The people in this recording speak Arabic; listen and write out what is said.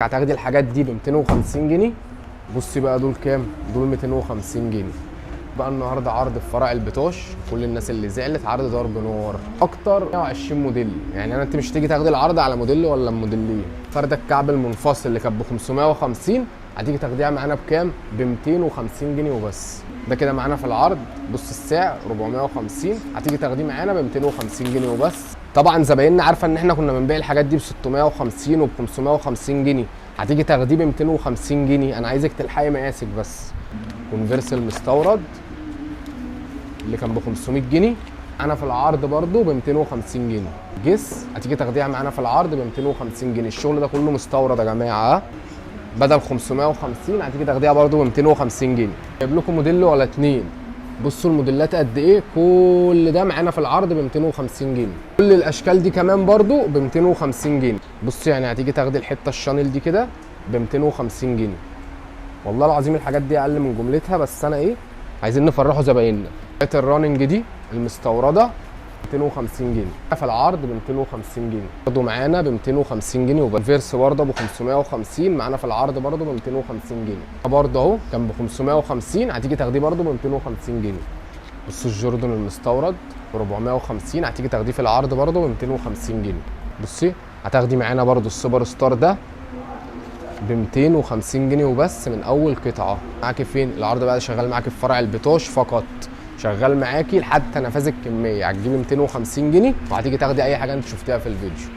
هتاخدي الحاجات دي ب 250 جنيه. بصي بقى دول كام؟ دول 250 جنيه. بقى النهارده عرض في فرع البطاش، كل الناس اللي زعلت عرض ضرب نار اكتر 120 موديل. يعني انت مش تيجي تاخدي العرض على موديل ولا موديلين. فرده الكعب المنفصل اللي كانت ب 550 هتيجي تاخديها معانا بكام؟ ب 250 جنيه وبس. ده كده معانا في العرض. بص السعر 450، هتيجي تاخديه معانا ب 250 جنيه وبس. طبعا زبايننا عارفه ان احنا كنا بنبيع الحاجات دي ب 650 وب 550 جنيه، هتيجي تاخديه ب 250 جنيه. انا عايزك تلحقي مقاسك بس. كونفرس المستورد اللي كان ب 500 جنيه انا في العرض برده ب 250 جنيه. جس هتيجي تاخديها معانا في العرض ب 250 جنيه. الشغل ده كله مستورد يا جماعه. بدل 550 هتيجي تاخديها برده ب 250 جنيه. جايب لكم موديل ولا اتنين. بصوا الموديلات قد ايه، كل ده معانا في العرض ب 250 جنيه. كل الاشكال دي كمان برده ب 250 جنيه. بصوا يعني هتيجي تاخدي الحته الشانل دي كده ب 250 جنيه. والله العظيم الحاجات دي اقل من جملتها، بس انا ايه، عايزين نفرحوا زبايننا. الراننج دي المستورده 250 جنيه في العرض ب 250 جنيه. برضه معانا ب 250 جنيه. وفيرس برضه ب 550 معانا في العرض برضه ب 250 جنيه. برضه اهو كان ب 550 هتيجي تاخديه برضه ب 250 جنيه. بصوا الجوردن المستورد ب 450 هتيجي تاخديه في العرض برضه ب 250 جنيه. بصي هتاخدي معانا برضه السوبر ستار ده ب 250 جنيه وبس من اول قطعه. معاكي فين العرض بقى؟ شغال معاكي في فرع البطاش فقط، شغال معاكي لحد نفاذ الكميه. هتجيبي 250 جنيه وهتيجي تاخدي اي حاجه انت شفتيها في الفيديو.